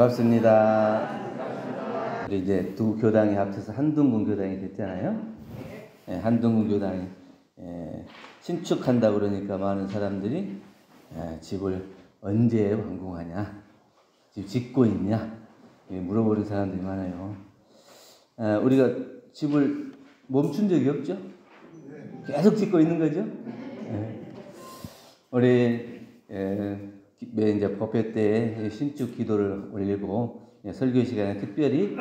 반갑습니다. 우리 이제 두 교당이 합쳐서 한둥군 교당이 됐잖아요. 한둥군 교당이 신축한다 그러니까 많은 사람들이 집을 언제 완공하냐, 집 짓고 있냐 물어보는 사람들이 많아요. 우리가 집을 멈춘 적이 없죠? 계속 짓고 있는 거죠? 우리 이제 법회 때 신축 기도를 올리고 설교 시간에 특별히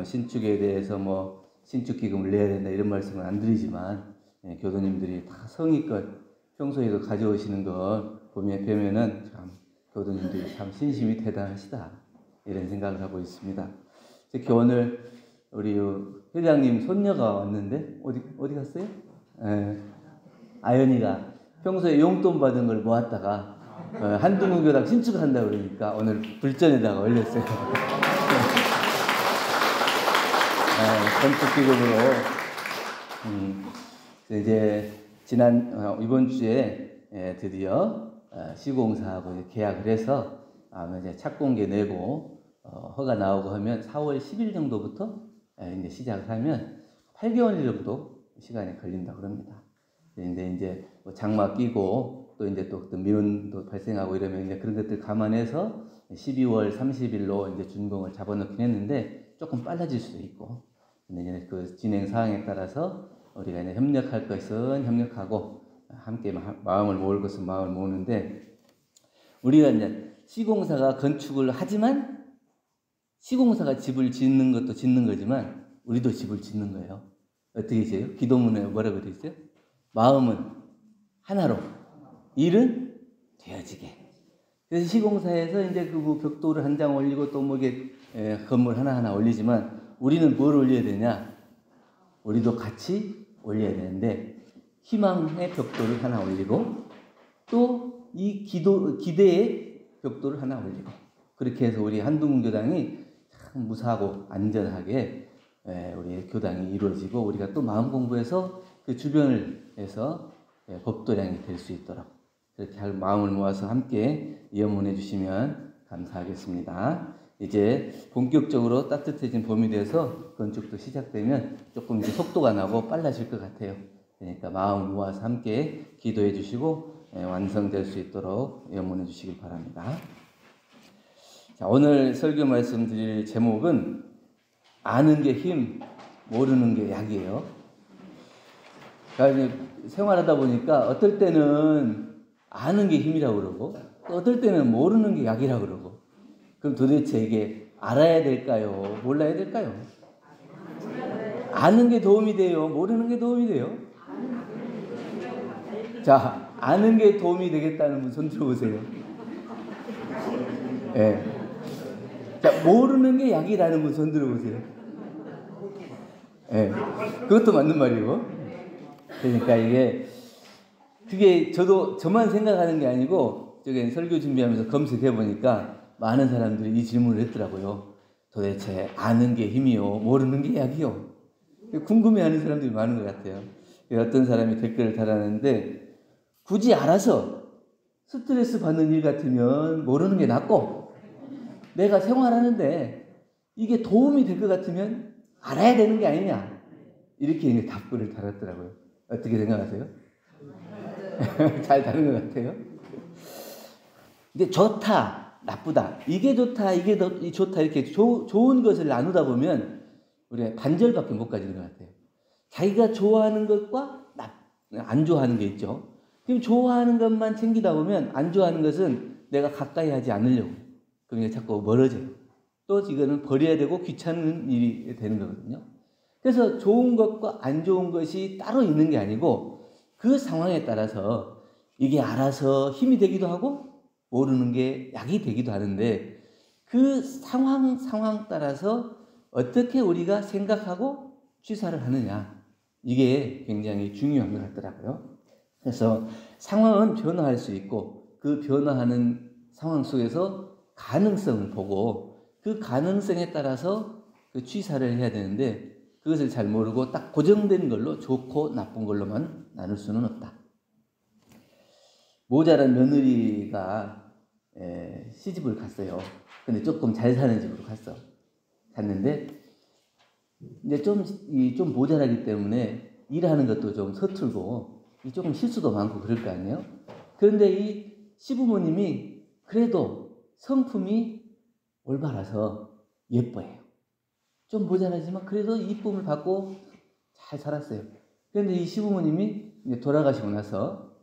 신축에 대해서 뭐 신축 기금을 내야 된다 이런 말씀은 안 드리지만 교도님들이 다 성의껏 평소에도 가져오시는 거 보면은 참 교도님들이 참 신심이 대단하시다 이런 생각을 하고 있습니다. 특히 오늘 우리 회장님 손녀가 왔는데 어디 갔어요? 아연이가 평소에 용돈 받은 걸 모았다가 한둥군 교당 신축한다 그러니까 오늘 불전에다가 올렸어요. 건축기금으로 이제 이번 주에 드디어 시공사하고 계약을 해서 이제 착공계 내고 허가 나오고 하면 4월 10일 정도부터 이제 시작을 하면 8개월 정도 시간이 걸린다 그럽니다. 근데 이제 뭐 장막 끼고 또 이제 또 민원도 발생하고 이러면 이제 그런 것들 감안해서 12월 30일로 이제 준공을 잡아놓긴 했는데 조금 빨라질 수도 있고, 근데 이제 그 진행 사항에 따라서 우리가 이제 협력할 것은 협력하고 함께 마음을 모을 것은 마음을 모으는데, 우리가 이제 시공사가 건축을 하지만 시공사가 집을 짓는 것도 짓는 거지만 우리도 집을 짓는 거예요. 어떻게 해요? 기도문에 뭐라고 되어 있어요? 마음은 하나로 일은 되어지게. 그래서 시공사에서 이제 그 벽돌을 한 장 올리고 또 뭐 이게 건물 하나하나 올리지만 우리는 뭘 올려야 되냐? 우리도 같이 올려야 되는데 희망의 벽돌을 하나 올리고 또 이 기대의 벽돌을 하나 올리고, 그렇게 해서 우리 한둥군 교당이 참 무사하고 안전하게 우리 교당이 이루어지고 우리가 또 마음 공부해서 그 주변을 해서 법도량이 될 수 있도록 그렇게 할 마음을 모아서 함께 염원해 주시면 감사하겠습니다. 이제 본격적으로 따뜻해진 봄이 돼서 건축도 시작되면 조금 이제 속도가 나고 빨라질 것 같아요. 그러니까 마음을 모아서 함께 기도해 주시고 완성될 수 있도록 염원해 주시길 바랍니다. 자, 오늘 설교 말씀드릴 제목은 아는 게 힘, 모르는 게 약이에요. 그러니까 생활하다 보니까 어떨 때는 아는 게 힘이라고 그러고 또 어떨 때는 모르는 게 약이라고 그러고, 그럼 도대체 이게 알아야 될까요? 몰라야 될까요? 아는 게 도움이 돼요? 모르는 게 도움이 돼요? 자, 아는 게 도움이 되겠다는 분 손 들어보세요. 네. 자, 모르는 게 약이라는 분 손 들어보세요. 네. 그것도 맞는 말이고. 그러니까 그게 저만 생각하는 게 아니고 저기 설교 준비하면서 검색해 보니까 많은 사람들이 이 질문을 했더라고요. 도대체 아는 게 힘이요, 모르는 게 약이요? 궁금해하는 사람들이 많은 것 같아요. 어떤 사람이 댓글을 달았는데, 굳이 알아서 스트레스 받는 일 같으면 모르는 게 낫고, 내가 생활하는데 이게 도움이 될 것 같으면 알아야 되는 게 아니냐, 이렇게 답글을 달았더라고요. 어떻게 생각하세요? 잘 다른 것 같아요. 근데 좋다, 나쁘다, 이게 좋다, 이게 좋다, 이렇게 좋은 것을 나누다 보면 우리가 반절밖에 못 가지는 것 같아요. 자기가 좋아하는 것과 안 좋아하는 게 있죠. 그럼 좋아하는 것만 챙기다 보면 안 좋아하는 것은 내가 가까이 하지 않으려고 그러니까 자꾸 멀어져요. 또 이거는 버려야 되고 귀찮은 일이 되는 거거든요. 그래서 좋은 것과 안 좋은 것이 따로 있는 게 아니고 그 상황에 따라서 이게 알아서 힘이 되기도 하고 모르는 게 약이 되기도 하는데, 그 상황 따라서 어떻게 우리가 생각하고 취사를 하느냐, 이게 굉장히 중요한 것 같더라고요. 그래서 상황은 변화할 수 있고 그 변화하는 상황 속에서 가능성을 보고 그 가능성에 따라서 그 취사를 해야 되는데, 그것을 잘 모르고 딱 고정된 걸로 좋고 나쁜 걸로만 나눌 수는 없다. 모자란 며느리가 시집을 갔어요. 근데 조금 잘 사는 집으로 갔는데 이제 좀 모자라기 때문에 일하는 것도 좀 서툴고 조금 실수도 많고 그럴 거 아니에요. 그런데 이 시부모님이 그래도 성품이 올바라서 예뻐해요. 좀 모자라지만 그래도 이쁨을 받고 잘 살았어요. 그런데 이 시부모님이 이제 돌아가시고 나서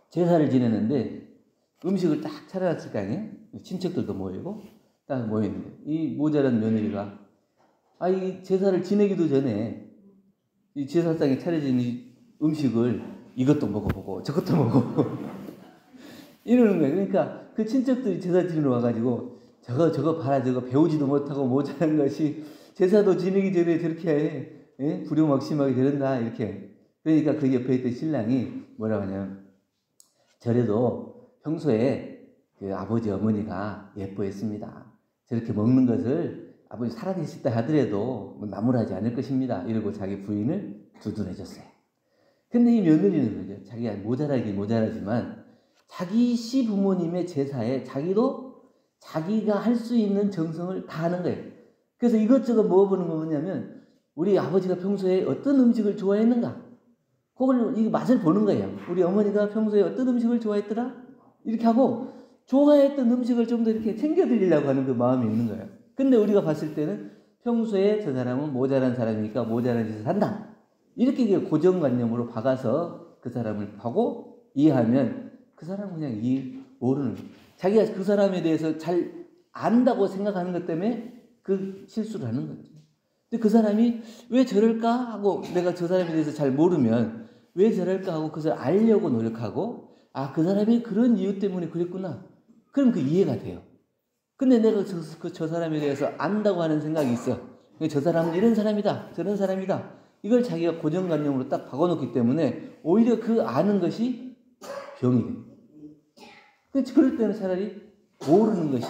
제사를 지내는데 음식을 딱 차려놨을 거 아니에요. 친척들도 모이고 딱 모였는데 이 모자란 며느리가 이 제사를 지내기도 전에 이 제사상에 차려진 이 음식을 이것도 먹어보고 저것도 먹어보고 이러는 거예요. 그러니까 그 친척들이 제사 지내러 와가지고 저거 봐라, 저거 배우지도 못하고 모자란 것이 제사도 지내기 전에 저렇게 부려먹심하게 되는다, 이렇게. 그러니까 그 옆에 있던 신랑이 뭐라고 하냐면, 저래도 평소에 그 아버지 어머니가 예뻐했습니다. 저렇게 먹는 것을 아버지 살아계시다 하더라도 나무라지 않을 것입니다. 이러고 자기 부인을 두둔해줬어요. 근데 이 며느리는 거죠. 자기가 모자라긴 모자라지만 자기 시부모님의 제사에 자기가 할 수 있는 정성을 다하는 거예요. 그래서 이것저것 먹어보는 거 뭐냐면 우리 아버지가 평소에 어떤 음식을 좋아했는가, 그걸 이 맛을 보는 거예요. 우리 어머니가 평소에 어떤 음식을 좋아했더라, 이렇게 하고 좋아했던 음식을 좀 더 이렇게 챙겨드리려고 하는 그 마음이 있는 거예요. 근데 우리가 봤을 때는 평소에 저 사람은 모자란 사람이니까 모자란 짓을 한다, 이렇게 고정관념으로 박아서 그 사람을 하고 이해하면 그 사람은 그냥 모르는 거예요. 자기가 그 사람에 대해서 잘 안다고 생각하는 것 때문에 그 실수를 하는 거죠. 근데 그 사람이 왜 저럴까 하고, 내가 저 사람에 대해서 잘 모르면 왜 저럴까 하고 그것을 알려고 노력하고, 그 사람이 그런 이유 때문에 그랬구나, 그럼 그 이해가 돼요. 근데 내가 저 사람에 대해서 안다고 하는 생각이 있어. 저 사람은 이런 사람이다, 저런 사람이다, 이걸 자기가 고정관념으로 딱 박아놓기 때문에 오히려 그 아는 것이 병이 돼요. 그럴 때는 차라리 모르는 것이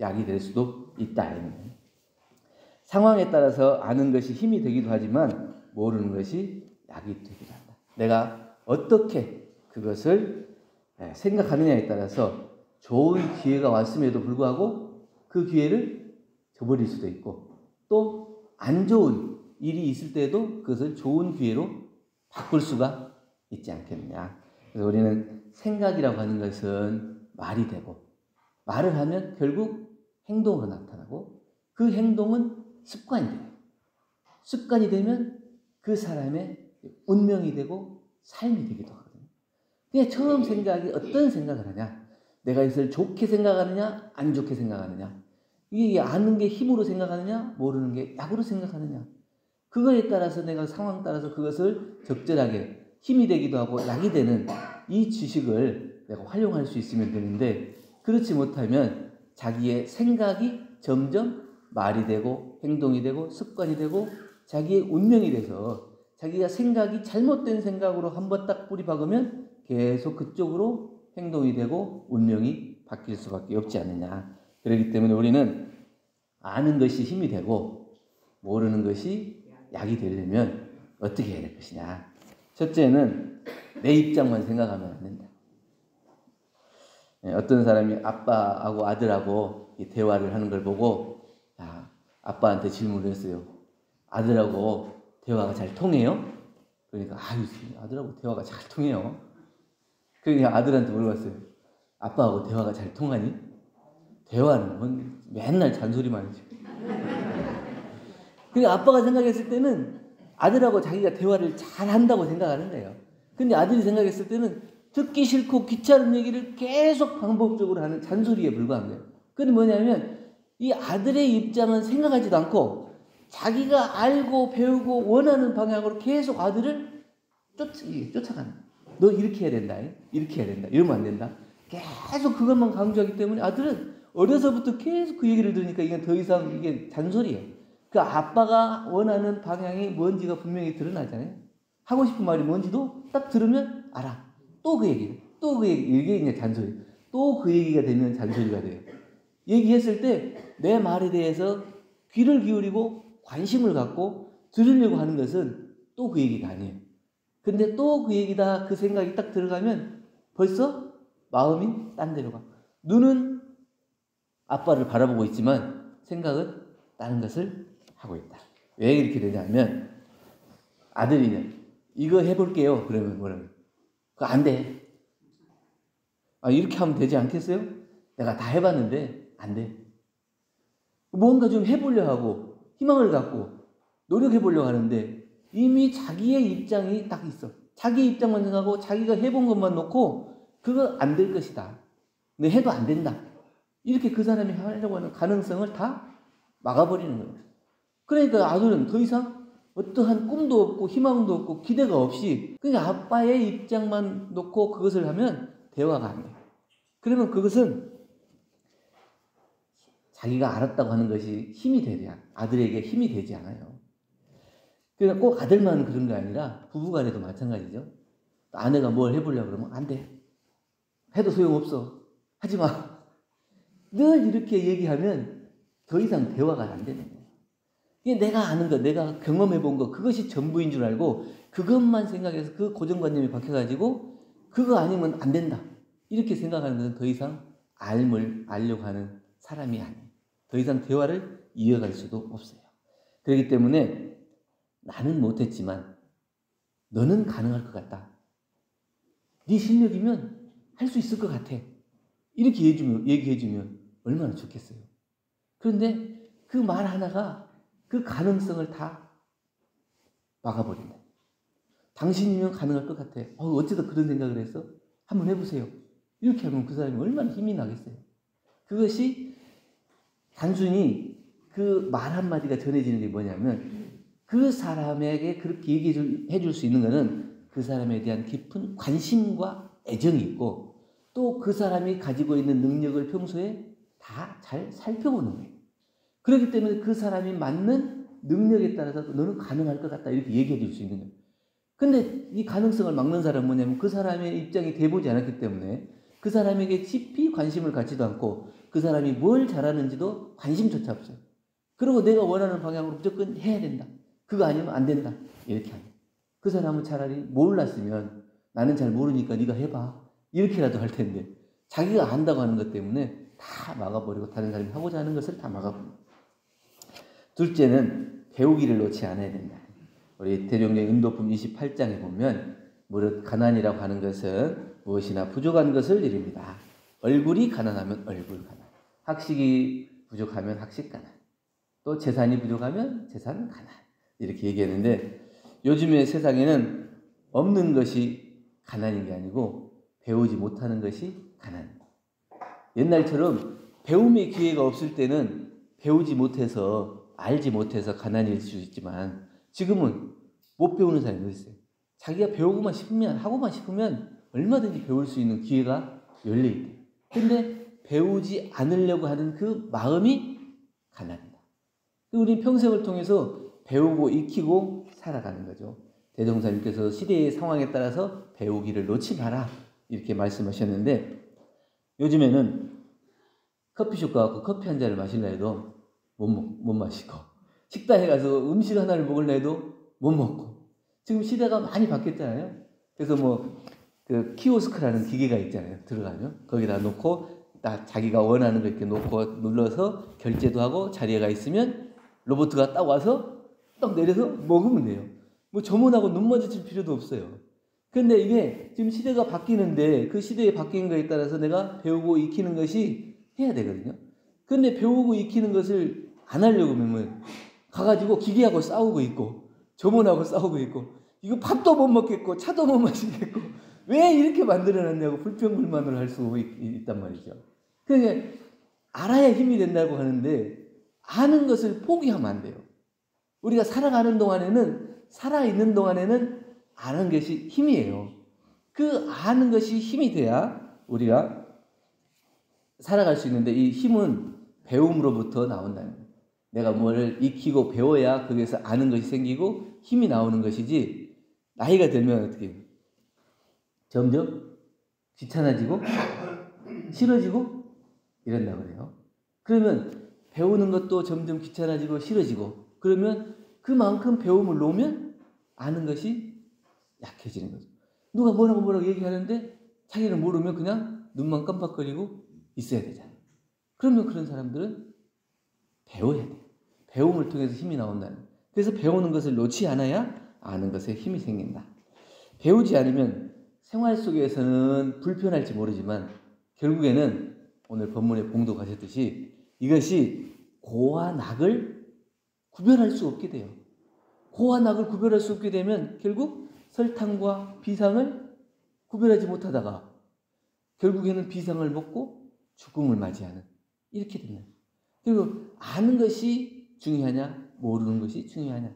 약이 될 수도 있다. 상황에 따라서 아는 것이 힘이 되기도 하지만 모르는 것이 약이 되기도 한다. 내가 어떻게 그것을 생각하느냐에 따라서 좋은 기회가 왔음에도 불구하고 그 기회를 저버릴 수도 있고, 또 안 좋은 일이 있을 때도 그것을 좋은 기회로 바꿀 수가 있지 않겠느냐. 그래서 우리는 생각이라고 하는 것은 말이 되고, 말을 하면 결국 행동으로 나타나고, 그 행동은 습관이 돼요. 습관이 되면 그 사람의 운명이 되고 삶이 되기도 하거든요. 그냥 처음 생각이 어떤 생각을 하냐, 내가 이것을 좋게 생각하느냐 안 좋게 생각하느냐, 이게 아는 게 힘으로 생각하느냐 모르는 게 약으로 생각하느냐, 그거에 따라서 내가 상황 따라서 그것을 적절하게 힘이 되기도 하고 약이 되는 이 지식을 내가 활용할 수 있으면 되는데, 그렇지 못하면 자기의 생각이 점점 말이 되고 행동이 되고 습관이 되고 자기의 운명이 돼서 자기가 생각이 잘못된 생각으로 한번 딱 뿌리 박으면 계속 그쪽으로 행동이 되고 운명이 바뀔 수밖에 없지 않느냐. 그렇기 때문에 우리는 아는 것이 힘이 되고 모르는 것이 약이 되려면 어떻게 해야 될 것이냐. 첫째는 내 입장만 생각하면 안 된다. 어떤 사람이 아빠하고 아들하고 대화를 하는 걸 보고 아빠한테 질문을 했어요. 아들하고 대화가 잘 통해요? 그러니까 아들하고 대화가 잘 통해요. 그러니까 아들한테 물어봤어요. 아빠하고 대화가 잘 통하니? 대화는 맨날 잔소리만 하지. 그러니까 아빠가 생각했을 때는 아들하고 자기가 대화를 잘 한다고 생각하는 거예요. 근데 아들이 생각했을 때는 듣기 싫고 귀찮은 얘기를 계속 반복적으로 하는 잔소리에 불과한 거예요. 그건 뭐냐면 이 아들의 입장은 생각하지도 않고 자기가 알고 배우고 원하는 방향으로 계속 아들을 쫓아가는 거예요. 너 이렇게 해야 된다, 이렇게 해야 된다, 이러면 안 된다, 계속 그것만 강조하기 때문에 아들은 어려서부터 계속 그 얘기를 들으니까 이게 더 이상 이게 잔소리예요. 그 아빠가 원하는 방향이 뭔지가 분명히 드러나잖아요. 하고 싶은 말이 뭔지도 딱 들으면 알아. 또 그 얘기, 이게 이제 잔소리. 또 그 얘기가 되면 잔소리가 돼요. 얘기했을 때 내 말에 대해서 귀를 기울이고 관심을 갖고 들으려고 하는 것은 또 그 얘기가 아니에요. 근데 또 그 얘기다, 그 생각이 딱 들어가면 벌써 마음이 딴 데로 가. 눈은 아빠를 바라보고 있지만 생각은 다른 것을 하고 있다. 왜 이렇게 되냐면 아들이는 이거 해볼게요. 그러면 뭐라고? 그거 안 돼. 이렇게 하면 되지 않겠어요? 내가 다 해봤는데 안 돼. 뭔가 좀 해보려 하고 희망을 갖고 노력해보려고 하는데 이미 자기의 입장이 딱 있어. 자기 입장만 생각하고 자기가 해본 것만 놓고 그거 안 될 것이다. 근데 해도 안 된다. 이렇게 그 사람이 하려고 하는 가능성을 다 막아버리는 거예요. 그러니까 아들은 더 이상 어떠한 꿈도 없고 희망도 없고 기대가 없이 그냥 아빠의 입장만 놓고 그것을 하면 대화가 안 돼요. 그러면 그것은 자기가 알았다고 하는 것이 힘이 되냐, 아들에게 힘이 되지 않아요. 그러니까 꼭 아들만 그런 게 아니라 부부간에도 마찬가지죠. 아내가 뭘 해보려고 그러면 안 돼. 해도 소용없어. 하지 마. 늘 이렇게 얘기하면 더 이상 대화가 안 되는 거예요. 이게 내가 아는 것, 내가 경험해 본 것, 그것이 전부인 줄 알고 그것만 생각해서 그 고정관념이 박혀가지고 그거 아니면 안 된다. 이렇게 생각하는 것은 더 이상 알려고 하는 사람이 아니에요. 더 이상 대화를 이어갈 수도 없어요. 그렇기 때문에 나는 못했지만 너는 가능할 것 같다. 네 실력이면 할 수 있을 것 같아. 이렇게 얘기해주면 얼마나 좋겠어요. 그런데 그 말 하나가 그 가능성을 다 막아버린다. 당신이면 가능할 것 같아. 어쩌다 그런 생각을 했어? 한번 해보세요. 이렇게 하면 그 사람이 얼마나 힘이 나겠어요. 그것이 단순히 그 말 한마디가 전해지는 게 뭐냐면 그 사람에게 그렇게 얘기해 줄 수 있는 것은 그 사람에 대한 깊은 관심과 애정이 있고 또 그 사람이 가지고 있는 능력을 평소에 다 잘 살펴보는 거예요. 그렇기 때문에 그 사람이 맞는 능력에 따라서 너는 가능할 것 같다 이렇게 얘기해 줄 수 있는 거예요. 근데 이 가능성을 막는 사람은 뭐냐면 그 사람의 입장이 돼보지 않았기 때문에 그 사람에게 깊이 관심을 갖지도 않고 그 사람이 뭘 잘하는지도 관심조차 없어요. 그리고 내가 원하는 방향으로 무조건 해야 된다. 그거 아니면 안 된다. 이렇게 합니다. 그 사람은 차라리 몰랐으면 나는 잘 모르니까 네가 해봐. 이렇게라도 할 텐데 자기가 안다고 하는 것 때문에 다 막아버리고 다른 사람이 하고자 하는 것을 다 막아버립니다. 둘째는 배우기를 놓지 않아야 된다. 우리 대종령 인도품 28장에 보면 무릇 가난이라고 하는 것은 무엇이나 부족한 것을 이릅니다. 얼굴이 가난하면 얼굴 가난, 학식이 부족하면 학식 가난, 또 재산이 부족하면 재산 가난 이렇게 얘기했는데 요즘의 세상에는 없는 것이 가난인 게 아니고 배우지 못하는 것이 가난입니다. 옛날처럼 배움의 기회가 없을 때는 배우지 못해서 알지 못해서 가난일 수 있지만 지금은 못 배우는 사람이 어디 있어요? 자기가 배우고만 싶으면 하고만 싶으면 얼마든지 배울 수 있는 기회가 열려 있대요. 근데 배우지 않으려고 하는 그 마음이 가난이다. 우리 평생을 통해서 배우고 익히고 살아가는 거죠. 대종사님께서 시대의 상황에 따라서 배우기를 놓지 마라 이렇게 말씀하셨는데 요즘에는 커피숍 가서 커피 한 잔을 마실라 해도 못 마시고 식당에 가서 음식 하나를 먹을라 해도 못 먹고 지금 시대가 많이 바뀌었잖아요. 그래서 그 키오스크라는 기계가 있잖아요. 들어가면 거기다 놓고 딱 자기가 원하는 거 이렇게 놓고 눌러서 결제도 하고 자리에 가 있으면 로봇가 딱 와서 딱 내려서 먹으면 돼요. 점원하고 눈 마주칠 필요도 없어요. 근데 이게 지금 시대가 바뀌는데 그 시대에 바뀐 거에 따라서 내가 배우고 익히는 것이 해야 되거든요. 근데 배우고 익히는 것을 안 하려고 하면 가가지고 기계하고 싸우고 있고 점원하고 싸우고 있고 이거 밥도 못 먹겠고 차도 못 마시겠고 왜 이렇게 만들어놨냐고 불평불만을 할 수 있단 말이죠. 그러니까 알아야 힘이 된다고 하는데 아는 것을 포기하면 안 돼요. 우리가 살아가는 동안에는 살아있는 동안에는 아는 것이 힘이에요. 그 아는 것이 힘이 돼야 우리가 살아갈 수 있는데 이 힘은 배움으로부터 나온다는 거예요. 내가 뭐를 익히고 배워야 거기에서 아는 것이 생기고 힘이 나오는 것이지 나이가 들면 어떻게 해요? 점점 귀찮아지고 싫어지고 이런다고 그래요. 그러면 배우는 것도 점점 귀찮아지고 싫어지고 그러면 그만큼 배움을 놓으면 아는 것이 약해지는 거죠. 누가 뭐라고 얘기하는데 자기는 모르면 그냥 눈만 깜빡거리고 있어야 되잖아요. 그러면 그런 사람들은 배워야 돼요. 배움을 통해서 힘이 나온다는 거예요. 그래서 배우는 것을 놓지 않아야 아는 것에 힘이 생긴다. 배우지 않으면 생활 속에서는 불편할지 모르지만 결국에는 오늘 본문에 봉독하셨듯이 이것이 고와 낙을 구별할 수 없게 돼요. 고와 낙을 구별할 수 없게 되면 결국 설탕과 비상을 구별하지 못하다가 결국에는 비상을 먹고 죽음을 맞이하는 이렇게 됩니다. 그리고 아는 것이 중요하냐 모르는 것이 중요하냐.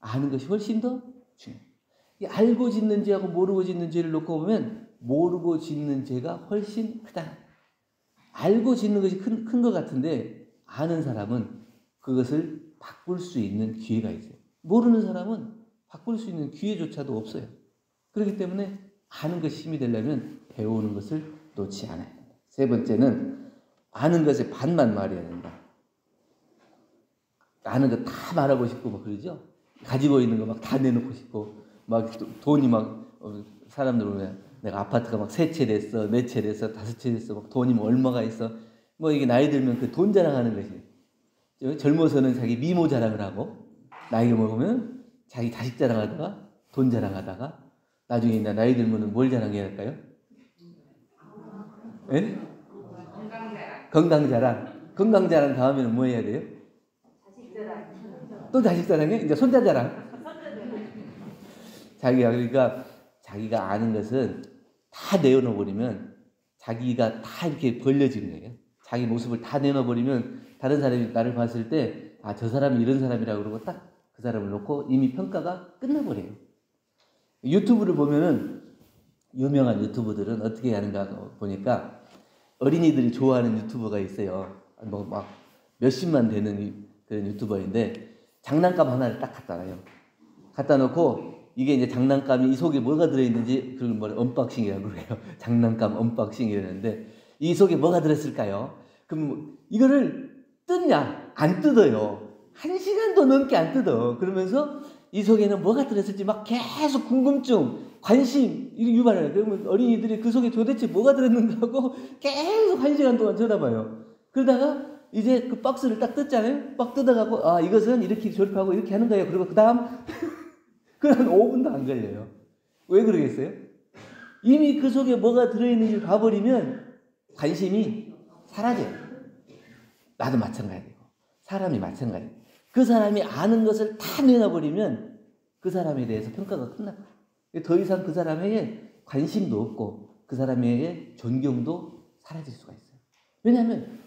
아는 것이 훨씬 더 중요해요. 알고 짓는 죄하고 모르고 짓는 죄를 놓고 보면 모르고 짓는 죄가 훨씬 크다. 알고 짓는 것이 큰 것 같은데 아는 사람은 그것을 바꿀 수 있는 기회가 있어요. 모르는 사람은 바꿀 수 있는 기회조차도 없어요. 그렇기 때문에 아는 것이 힘이 되려면 배우는 것을 놓지 않아야 된다. 세 번째는 아는 것의 반만 말해야 된다. 아는 거 다 말하고 싶고 막 그러죠. 가지고 있는 거 막 다 내놓고 싶고 막 돈이 막 사람들 보면 내가 아파트가 막 3채 됐어, 4채 됐어, 5채 됐어, 막 돈이 뭐 얼마가 있어. 뭐 이게 나이 들면 그 돈 자랑하는 것이 젊어서는 자기 미모 자랑을 하고 나이가 먹으면 자기 자식 자랑하다가 돈 자랑하다가 나중에 나이 들면은 뭘 자랑해야 할까요? 예? 건강 자랑. 건강 자랑 다음에는 뭐 해야 돼요? 자식 자랑. 또 자식 자랑해? 이제 손자 자랑. 그러니까 자기가 아는 것은 다 내어놓아버리면 자기가 다 이렇게 벌려지는 거예요. 자기 모습을 다 내놔버리면 다른 사람이 나를 봤을 때 아, 저 사람이 이런 사람이라고 그러고 딱 그 사람을 놓고 이미 평가가 끝나버려요. 유튜브를 보면은 유명한 유튜버들은 어떻게 하는가 보니까 어린이들이 좋아하는 유튜버가 있어요. 뭐 막 몇십만 되는 그런 유튜버인데 장난감 하나를 딱 갖다 놔요. 갖다 놓고 이게 이제 장난감이 이 속에 뭐가 들어있는지 그걸 뭐 언박싱이라고 그래요. 장난감 언박싱 이러는데 이 속에 뭐가 들었을까요? 그럼 이거를 뜯냐? 안 뜯어요. 1시간도 넘게 안 뜯어. 그러면서 이 속에는 뭐가 들었을지 막 계속 궁금증, 관심 유발해요. 그러면 어린이들이 그 속에 도대체 뭐가 들었는가 하고 계속 1시간 동안 쳐다봐요. 그러다가 이제 그 박스를 딱 뜯잖아요. 막 뜯어가고 아 이것은 이렇게 조립하고 이렇게 하는 거예요. 그리고 그 다음 그한 5분도 안 걸려요. 왜 그러겠어요? 이미 그 속에 뭐가 들어있는지 봐버리면 관심이 사라져요. 나도 마찬가지고 사람이 마찬가지고 그 사람이 아는 것을 다 내놔버리면 그 사람에 대해서 평가가 끝나요. 더 이상 그 사람에게 관심도 없고 그 사람에게 존경도 사라질 수가 있어요. 왜냐하면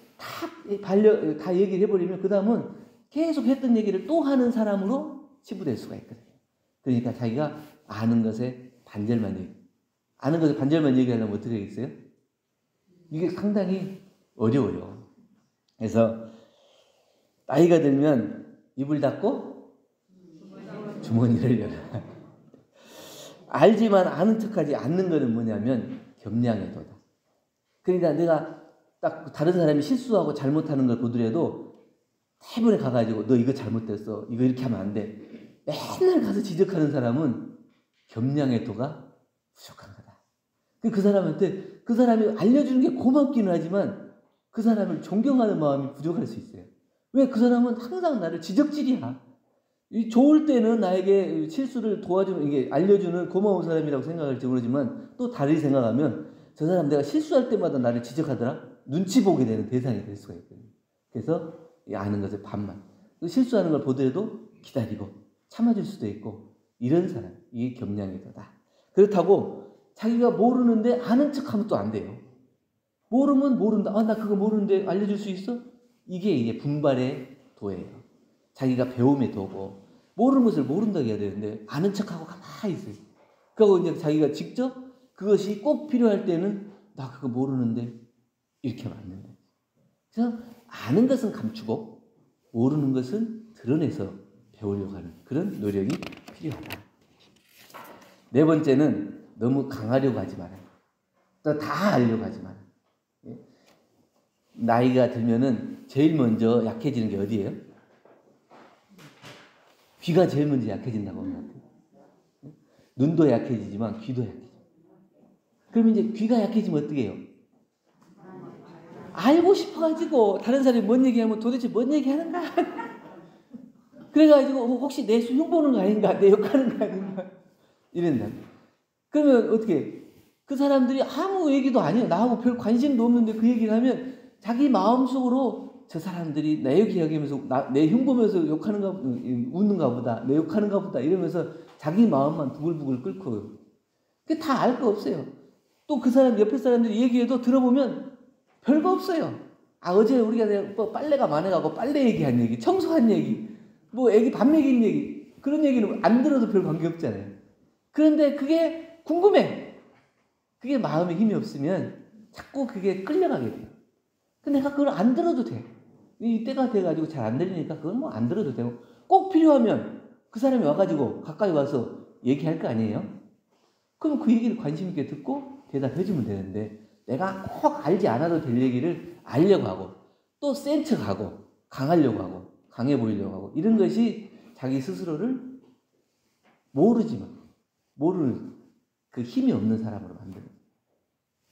다 얘기를 해버리면 그 다음은 계속 했던 얘기를 또 하는 사람으로 치부될 수가 있거든요. 그러니까 자기가 아는 것에 반절만 얘기하려면 어떻게 하겠어요? 이게 상당히 어려워요. 그래서 나이가 들면 입을 닫고 주머니를 열어라. 알지만 아는 척하지 않는 것은 뭐냐면 겸양의 도다. 그러니까 내가 딱 다른 사람이 실수하고 잘못하는 걸 보더라도 대본에 가가지고 너 이거 잘못됐어. 이거 이렇게 하면 안 돼. 맨날 가서 지적하는 사람은 겸양의 도가 부족한 거다. 그 사람한테 그 사람이 알려주는 게 고맙기는 하지만 그 사람을 존경하는 마음이 부족할 수 있어요. 왜? 그 사람은 항상 나를 지적질이야. 좋을 때는 나에게 실수를 도와주는, 이게 알려주는 고마운 사람이라고 생각할지 모르지만 또 다르게 생각하면 저 사람 내가 실수할 때마다 나를 지적하더라? 눈치 보게 되는 대상이 될 수가 있거든요. 그래서 아는 것을 반만. 실수하는 걸 보더라도 기다리고 참아줄 수도 있고 이런 사람, 이게 겸양의 도다. 그렇다고 자기가 모르는데 아는 척하면 또 안 돼요. 모르면 모른다. 아, 나 그거 모르는데 알려줄 수 있어? 이게 분발의 도예요. 자기가 배움의 도고 모르는 것을 모른다고 해야 되는데 아는 척하고 가만히 있어요. 그리고 이제 자기가 직접 그것이 꼭 필요할 때는 나 그거 모르는데 이렇게 하면 안 된다. 그래서 아는 것은 감추고 모르는 것은 드러내서 배우려고 하는 그런 노력이 필요하다. 네 번째는 너무 강하려고 하지 마라. 또 다 알려고 하지 마라. 나이가 들면은 제일 먼저 약해지는 게 어디예요? 귀가 제일 먼저 약해진다고 하는 것 같아요. 눈도 약해지지만 귀도 약해져. 그럼 이제 귀가 약해지면 어떻게 해요? 알고 싶어가지고 다른 사람이 뭔 얘기하면 도대체 뭔 얘기하는가? 그래가지고 혹시 내 흉보는 거 아닌가? 내 욕하는 거 아닌가? 이런다. 그러면 어떻게? 그 사람들이 아무 얘기도 아니에요. 나하고 별 관심도 없는데 그 얘기를 하면 자기 마음속으로 저 사람들이 내 얘기하면서 내 흉보면서 욕하는가, 웃는가 보다, 내 욕하는가 보다 이러면서 자기 마음만 부글부글 끓고 그게 다 알 거 없어요. 또 그 사람 옆에 사람들이 얘기해도 들어보면 별거 없어요. 어제 우리가 뭐 빨래가 많아가고 빨래 얘기한 얘기, 청소한 얘기, 뭐 애기 밥 먹인 얘기 그런 얘기는 안 들어도 별 관계 없잖아요. 그런데 그게 궁금해. 그게 마음에 힘이 없으면 자꾸 그게 끌려가게 돼요. 근데 내가 그걸 안 들어도 돼. 이때가 돼가지고 잘 안 들리니까 그건 뭐 안 들어도 되고 꼭 필요하면 그 사람이 와가지고 가까이 와서 얘기할 거 아니에요? 그럼 그 얘기를 관심 있게 듣고 대답해주면 되는데 내가 꼭 알지 않아도 될 얘기를 알려고 하고 또 센 척하고 강하려고 하고 강해 보이려고 하고 이런 것이 자기 스스로를 모르는 그 힘이 없는 사람으로 만드는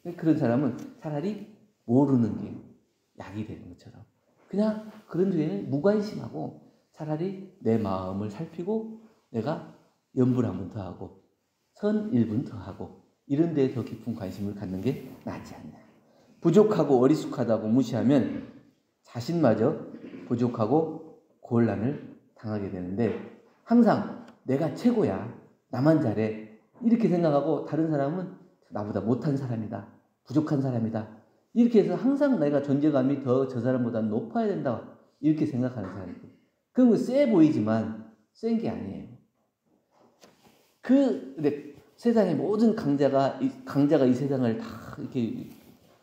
거예요. 그런 사람은 차라리 모르는 게 약이 되는 것처럼 그냥 그런 중에 무관심하고 차라리 내 마음을 살피고 내가 염불 한 번 더 하고 선 1분 더 하고 이런 데에 더 깊은 관심을 갖는 게 낫지 않냐. 부족하고 어리숙하다고 무시하면 자신마저 부족하고 곤란을 당하게 되는데 항상 내가 최고야. 나만 잘해. 이렇게 생각하고 다른 사람은 나보다 못한 사람이다. 부족한 사람이다. 이렇게 해서 항상 내가 존재감이 더 저 사람보다 높아야 된다. 이렇게 생각하는 사람이고. 그건 쎄 보이지만 센 게 아니에요. 근데 세상의 모든 강자가 이 세상을 다 이렇게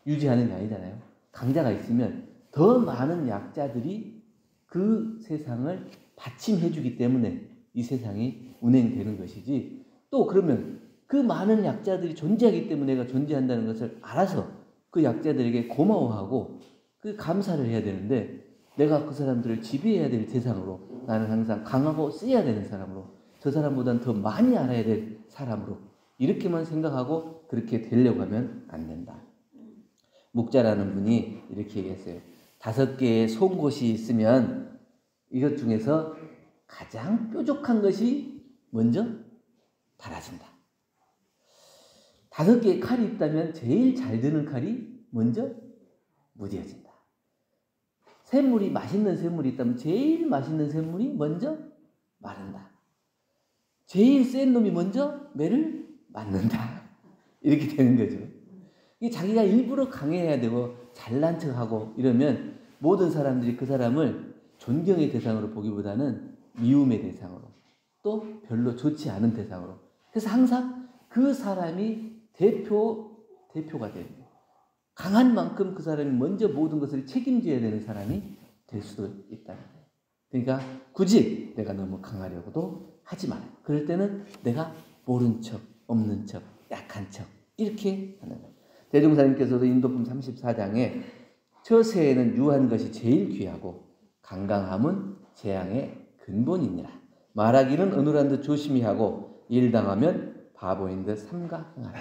유지하는 게 아니잖아요. 강자가 있으면 더 많은 약자들이 그 세상을 받침해주기 때문에 이 세상이 운행되는 것이지 또 그러면 그 많은 약자들이 존재하기 때문에 내가 존재한다는 것을 알아서 그 약자들에게 고마워하고 그 감사를 해야 되는데 내가 그 사람들을 지배해야 될 대상으로 나는 항상 강하고 세야 되는 사람으로 저 사람보다는 더 많이 알아야 될 사람으로 이렇게만 생각하고 그렇게 되려고 하면 안 된다. 묵자라는 분이 이렇게 얘기했어요. 5개의 송곳이 있으면 이것 중에서 가장 뾰족한 것이 먼저 닳아진다. 5개의 칼이 있다면 제일 잘 드는 칼이 먼저 무뎌진다. 맛있는 샘물이 있다면 제일 맛있는 샘물이 먼저 마른다. 제일 센 놈이 먼저 매를 맞는다. 이렇게 되는 거죠. 이게 자기가 일부러 강해야 되고 잘난 척하고 이러면 모든 사람들이 그 사람을 존경의 대상으로 보기보다는 미움의 대상으로 또 별로 좋지 않은 대상으로 그래서 항상 그 사람이 대표가 되는 거예요. 강한 만큼 그 사람이 먼저 모든 것을 책임져야 되는 사람이 될 수도 있다는 거예요. 그러니까 굳이 내가 너무 강하려고도 하지 말아요. 그럴 때는 내가 모른 척, 없는 척, 약한 척 이렇게 하는 거예요. 대종사님께서도 인도품 34장에 처세에는 유한 것이 제일 귀하고 강강함은 재앙의 근본이니라. 말하기는 어눌한 듯 조심히 하고 일당하면 바보인 듯 삼가 행하라.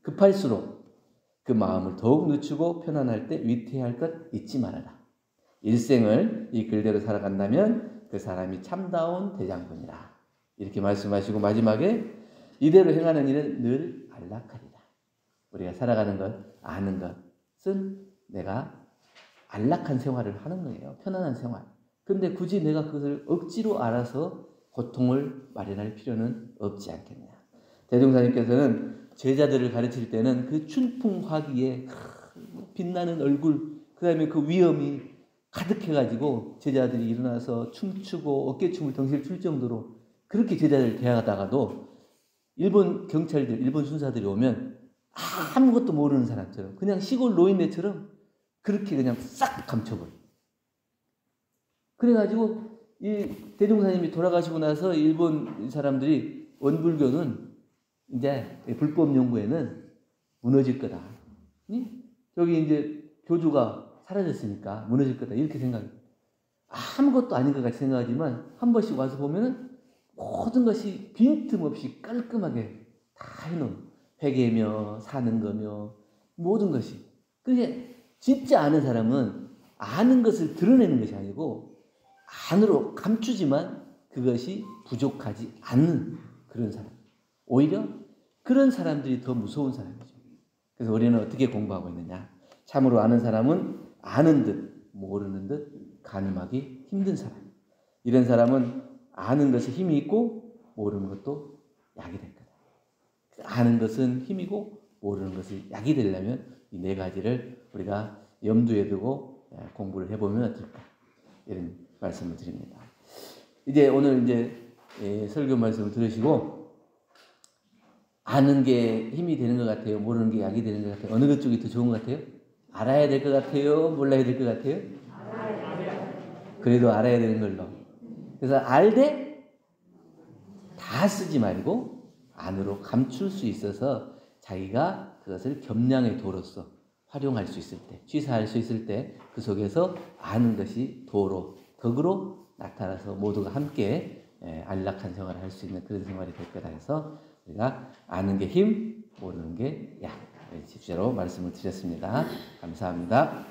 급할수록 그 마음을 더욱 늦추고 편안할 때 위태할 것 잊지 말아라. 일생을 이 글대로 살아간다면 그 사람이 참다운 대장군이라. 이렇게 말씀하시고 마지막에 이대로 행하는 일은 늘 안락하리라. 우리가 살아가는 것, 아는 것은 내가 안락한 생활을 하는 거예요. 편안한 생활. 근데 굳이 내가 그것을 억지로 알아서 고통을 마련할 필요는 없지 않겠냐. 대종사님께서는 제자들을 가르칠 때는 그 춘풍화기에 빛나는 얼굴, 그 다음에 그 위엄이 가득해가지고 제자들이 일어나서 춤추고 어깨춤을 덩실 출 정도로 그렇게 제자들 대하다가도 일본 경찰들, 일본 순사들이 오면 아무것도 모르는 사람처럼 그냥 시골 노인네처럼 그렇게 그냥 싹 감춰버려. 그래가지고 이 대종사님이 돌아가시고 나서 일본 사람들이 원불교는 이제 불법 연구에는 무너질 거다. 저기 이제 교주가 사라졌으니까 무너질 거다. 이렇게 생각해요. 아무것도 아닌 것 같이 생각하지만 한 번씩 와서 보면은 모든 것이 빈틈없이 깔끔하게 다 해놓은 회계며 사는 거며 모든 것이. 그게 진짜 아는 사람은 아는 것을 드러내는 것이 아니고 안으로 감추지만 그것이 부족하지 않는 그런 사람. 오히려 그런 사람들이 더 무서운 사람이죠. 그래서 우리는 어떻게 공부하고 있느냐? 참으로 아는 사람은 아는 듯 모르는 듯 가늠하기 힘든 사람. 이런 사람은 아는 것에 힘이 있고 모르는 것도 약이 될 거다. 아는 것은 힘이고 모르는 것이 약이 되려면 이 네 가지를 우리가 염두에 두고 공부를 해보면 어떨까? 이런 말씀을 드립니다. 이제 오늘 설교 말씀을 들으시고 아는 게 힘이 되는 것 같아요? 모르는 게 약이 되는 것 같아요? 어느 것 쪽이 더 좋은 것 같아요? 알아야 될 것 같아요? 몰라야 될 것 같아요? 그래도 알아야 되는 걸로. 그래서 알되 다 쓰지 말고 안으로 감출 수 있어서 자기가 그것을 겸양의 도로서 활용할 수 있을 때, 취사할 수 있을 때 그 속에서 아는 것이 도로, 덕으로 나타나서 모두가 함께 안락한 생활을 할 수 있는 그런 생활이 될 거다 해서 우리가 아는 게 힘, 모르는 게 약. 집시로 말씀을 드렸습니다. 감사합니다.